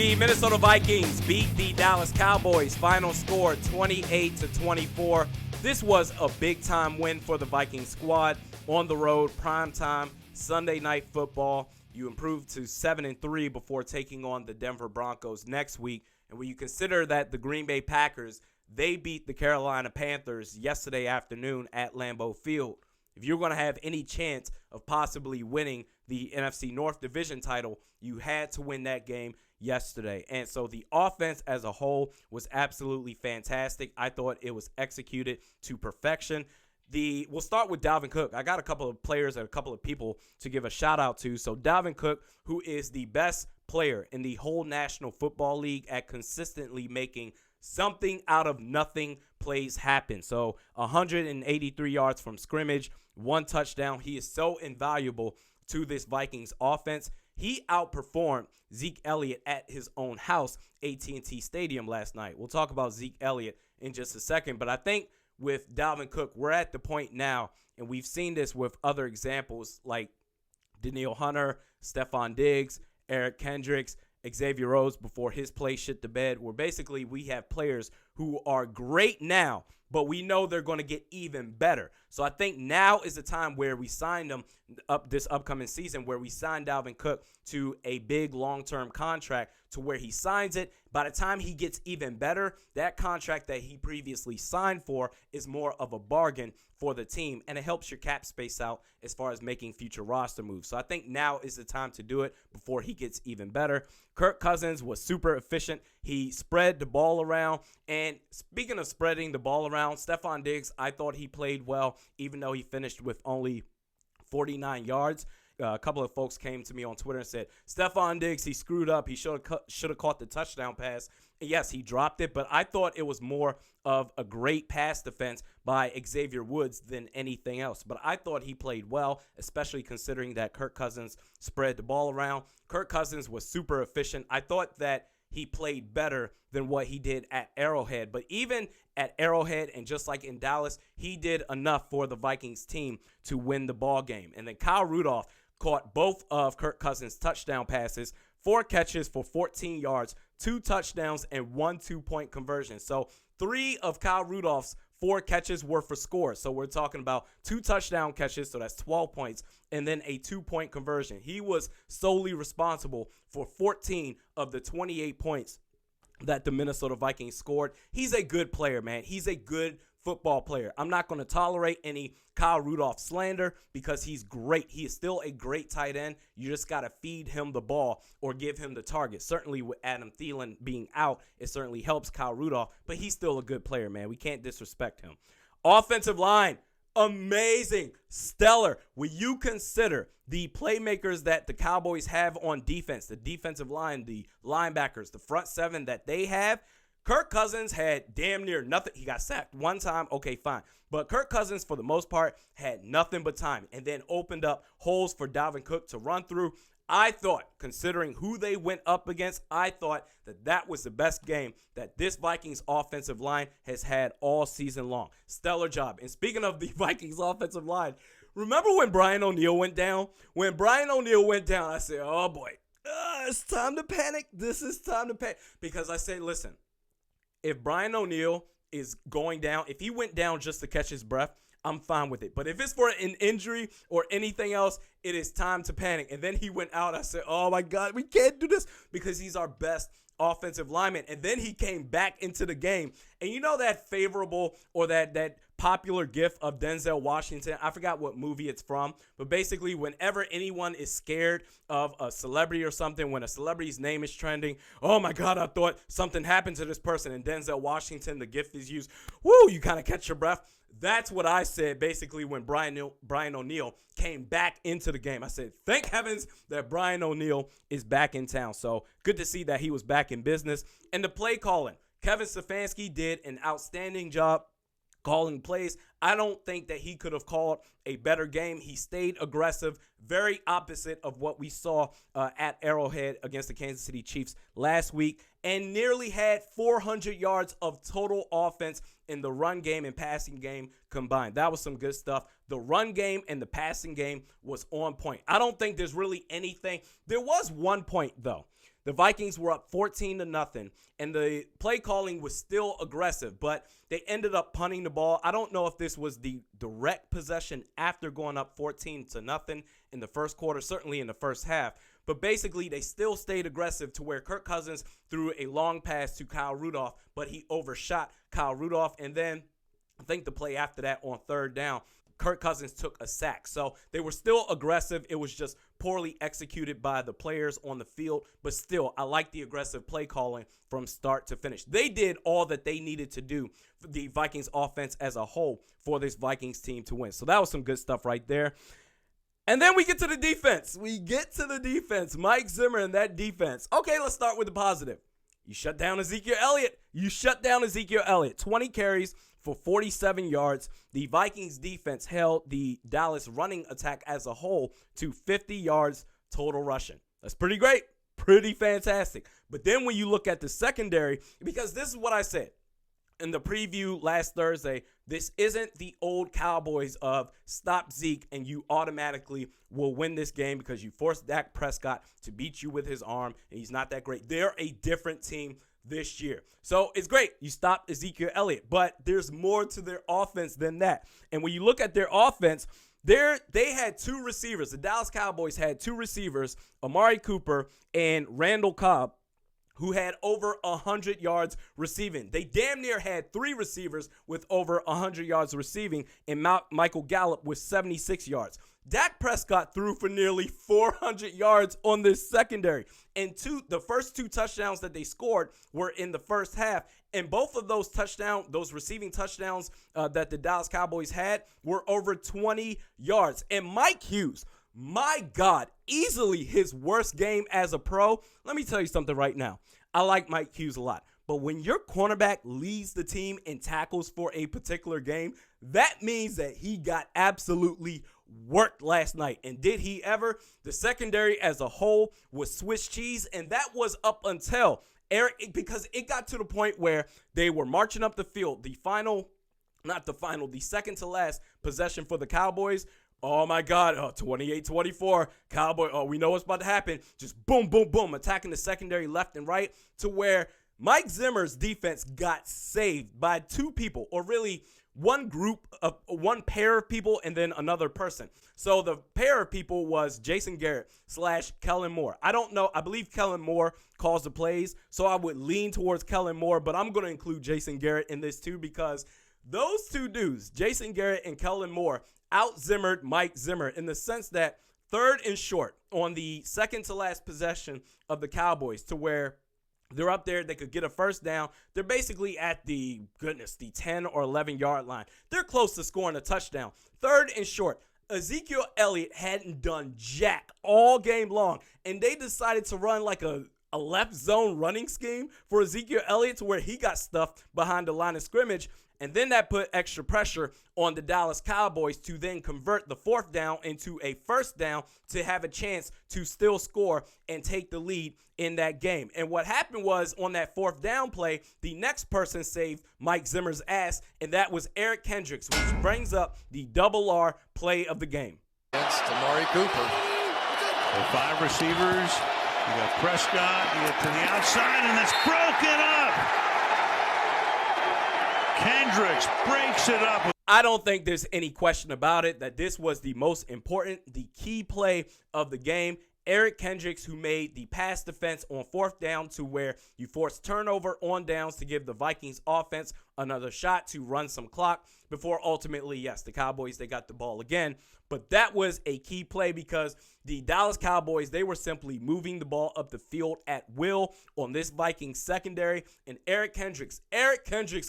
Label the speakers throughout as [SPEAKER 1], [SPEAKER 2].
[SPEAKER 1] The Minnesota Vikings beat the Dallas Cowboys. Final score 28-24. This was a big-time win for the Vikings squad on the road, primetime, Sunday Night Football. You improved to 7-3 before taking on the Denver Broncos next week. And when you consider that the Green Bay Packers, they beat the Carolina Panthers yesterday afternoon at Lambeau Field. If you're going to have any chance of possibly winning the NFC North Division title, you had to win that game yesterday. And so the offense as a whole was absolutely fantastic. I thought it was executed to perfection. We'll start with Dalvin Cook. I got a couple of players and a couple of people to give a shout out to. So Dalvin Cook, who is the best player in the whole National Football League at consistently making something out of nothing plays happen. So 183 yards from scrimmage, 1 touchdown. He is so invaluable to this Vikings offense. He outperformed Zeke Elliott at his own house, AT&T Stadium last night. We'll talk about Zeke Elliott in just a second, but I think with Dalvin Cook, we're at the point now, and we've seen this with other examples like Danielle Hunter, Stephon Diggs, Eric Kendricks, Xavier Rhodes before his play shit the bed, where basically we have players who are great now, but we know they're going to get even better. So I think now is the time where we signed them up this upcoming season, where we signed Dalvin Cook to a big long-term contract to where he signs it. By the time he gets even better, that contract that he previously signed for is more of a bargain for the team, and it helps your cap space out as far as making future roster moves. So I think now is the time to do it before he gets even better. Kirk Cousins was super efficient. He spread the ball around. And speaking of spreading the ball around, Stephon Diggs, I thought he played well, even though he finished with only 49 yards. A couple of folks came to me on Twitter and said, Stephon Diggs, he screwed up. He should have caught the touchdown pass. And yes, he dropped it, but I thought it was more of a great pass defense by Xavier Woods than anything else. But I thought he played well, especially considering that Kirk Cousins spread the ball around. Kirk Cousins was super efficient. I thought that he played better than what he did at Arrowhead. But even at Arrowhead and just like in Dallas, he did enough for the Vikings team to win the ball game. And then Kyle Rudolph caught both of Kirk Cousins' touchdown passes, 4 catches for 14 yards, 2 touchdowns, and 1 2-point conversion. So 3 of Kyle Rudolph's 4 catches were for scores. So we're talking about 2 touchdown catches, so that's 12 points, and then a 2-point conversion. He was solely responsible for 14 of the 28 points that the Minnesota Vikings scored. He's a good player, man. He's a good football player. I'm not going to tolerate any Kyle Rudolph slander because he's great. He is still a great tight end. You just got to feed him the ball or give him the target. Certainly with Adam Thielen being out, it certainly helps Kyle Rudolph, but he's still a good player, man. We can't disrespect him. Offensive line, amazing, stellar. When you consider the playmakers that the Cowboys have on defense, the defensive line, the linebackers, the front 7 that they have, Kirk Cousins had damn near nothing. He got sacked 1 time. Okay, fine. But Kirk Cousins, for the most part, had nothing but time and then opened up holes for Dalvin Cook to run through. I thought, considering who they went up against, I thought that was the best game that this Vikings offensive line has had all season long. Stellar job. And speaking of the Vikings offensive line, remember when Brian O'Neill went down? When Brian O'Neill went down, I said, oh boy, it's time to panic. This is time to panic. Because I said, listen, if Brian O'Neill is going down, if he went down just to catch his breath, I'm fine with it. But if it's for an injury or anything else, it is time to panic. And then he went out. I said, oh, my God, we can't do this because he's our best offensive lineman. And then he came back into the game. And you know that favorable or that popular gif of Denzel Washington? I forgot what movie it's from. But basically, whenever anyone is scared of a celebrity or something, when a celebrity's name is trending, oh, my God, I thought something happened to this person. And Denzel Washington, the gif is used. Woo, you kind of catch your breath. That's what I said basically when Brian O'Neill came back into the game. I said, thank heavens that Brian O'Neill is back in town. So good to see that he was back in business. And the play calling, Kevin Stefanski did an outstanding job calling plays. I don't think that he could have called a better game. He stayed aggressive, very opposite of what we saw at Arrowhead against the Kansas City Chiefs last week, and nearly had 400 yards of total offense in the run game and passing game combined. That was some good stuff. The run game and the passing game was on point. I don't think there's really anything. There was one point, though. The Vikings were up 14-0, and the play calling was still aggressive, but they ended up punting the ball. I don't know if this was the direct possession after going up 14-0 in the first quarter, certainly in the first half. But basically, they still stayed aggressive to where Kirk Cousins threw a long pass to Kyle Rudolph, but he overshot Kyle Rudolph. And then I think the play after that on third down, Kirk Cousins took a sack. So they were still aggressive. It was just poorly executed by the players on the field. But still, I like the aggressive play calling from start to finish. They did all that they needed to do for the Vikings offense as a whole for this Vikings team to win. So that was some good stuff right there. And then we get to the defense. Mike Zimmer and that defense. Okay, let's start with the positive. You shut down Ezekiel Elliott. 20 carries for 47 yards. The Vikings defense held the Dallas running attack as a whole to 50 yards total rushing. That's pretty great. Pretty fantastic. But then when you look at the secondary, because this is what I said in the preview last Thursday, this isn't the old Cowboys of stop Zeke and you automatically will win this game because you forced Dak Prescott to beat you with his arm and he's not that great. They're a different team this year. So it's great. You stopped Ezekiel Elliott, but there's more to their offense than that. And when you look at their offense, they had two receivers. The Dallas Cowboys had two receivers, Amari Cooper and Randall Cobb, who had over 100 yards receiving. They damn near had three receivers with over 100 yards receiving, and Michael Gallup with 76 yards. Dak Prescott threw for nearly 400 yards on this secondary. And the first two touchdowns that they scored were in the first half. And both of those receiving touchdowns that the Dallas Cowboys had were over 20 yards. And Mike Hughes, my God, easily his worst game as a pro. Let me tell you something right now. I like Mike Hughes a lot. But when your cornerback leads the team in tackles for a particular game, that means that he got absolutely worked last night. And did he ever? The secondary as a whole was Swiss cheese, and that was up until Eric, because it got to the point where they were marching up the field. The second to last possession for the Cowboys. Oh, my God, 28-24, Cowboy, we know what's about to happen. Just boom, boom, boom, attacking the secondary left and right to where Mike Zimmer's defense got saved by two people, or really one pair of people and then another person. So the pair of people was Jason Garrett / Kellen Moore. I don't know. I believe Kellen Moore calls the plays, so I would lean towards Kellen Moore, but I'm going to include Jason Garrett in this too because those two dudes, Jason Garrett and Kellen Moore, out-Zimmered Mike Zimmer in the sense that third and short on the second to last possession of the Cowboys to where they're up there, they could get a first down. They're basically at the 10 or 11 yard line. They're close to scoring a touchdown. Third and short. Ezekiel Elliott hadn't done jack all game long, and they decided to run like a left zone running scheme for Ezekiel Elliott to where he got stuffed behind the line of scrimmage. And then that put extra pressure on the Dallas Cowboys to then convert the fourth down into a first down to have a chance to still score and take the lead in that game. And what happened was on that fourth down play, the next person saved Mike Zimmer's ass, and that was Eric Kendricks, which brings up the double R play of the game.
[SPEAKER 2] Against Amari Cooper.
[SPEAKER 3] So 5 receivers. You got Prescott. You get to the outside, and it's broken up. Kendricks breaks it up.
[SPEAKER 1] I don't think there's any question about it that this was the most important, the key play of the game. Eric Kendricks, who made the pass defense on fourth down to where you force turnover on downs to give the Vikings offense another shot to run some clock before ultimately, yes, the Cowboys, they got the ball again. But that was a key play because the Dallas Cowboys, they were simply moving the ball up the field at will on this Vikings secondary. And Eric Kendricks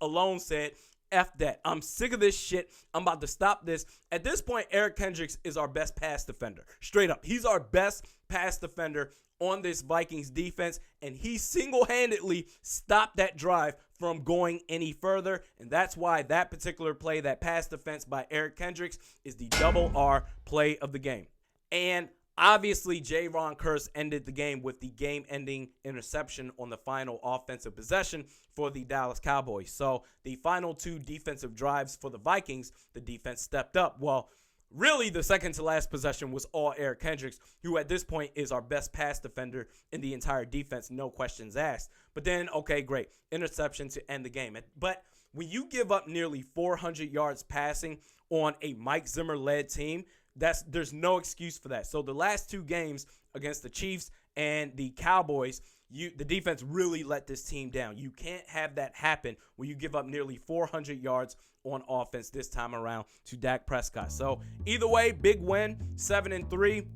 [SPEAKER 1] alone said, F that. I'm sick of this shit. I'm about to stop this. At this point, Eric Kendricks is our best pass defender. Straight up. He's our best pass defender on this Vikings defense, and he single-handedly stopped that drive from going any further, and that's why that particular play, that pass defense by Eric Kendricks, is the double R play of the game. And obviously, Ron Kearse ended the game with the game-ending interception on the final offensive possession for the Dallas Cowboys. So the final two defensive drives for the Vikings, the defense stepped up. Well, Really, the second to last possession was all Eric Kendricks, who at this point is our best pass defender in the entire defense, no questions asked. But then, okay, great, interception to end the game. But when you give up nearly 400 yards passing on a Mike Zimmer-led team, there's no excuse for that. So the last two games against the Chiefs and the Cowboys, the defense really let this team down. You can't have that happen when you give up nearly 400 yards on offense this time around to Dak Prescott. So either way, big win, 7-3.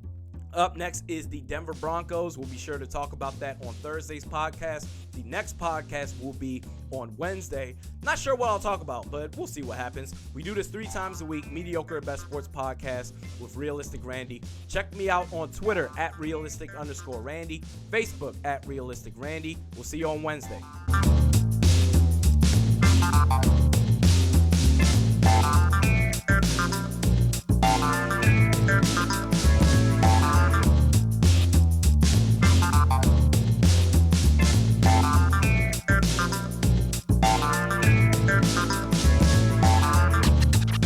[SPEAKER 1] Up next is the Denver Broncos. We'll be sure to talk about that on Thursday's podcast. The next podcast will be on Wednesday. Not sure what I'll talk about, but we'll see what happens. We do this 3 times a week, Mediocre at Best Sports Podcast with Realistic Randy. Check me out on Twitter at realistic_Randy, Facebook at Realistic Randy. We'll see you on Wednesday.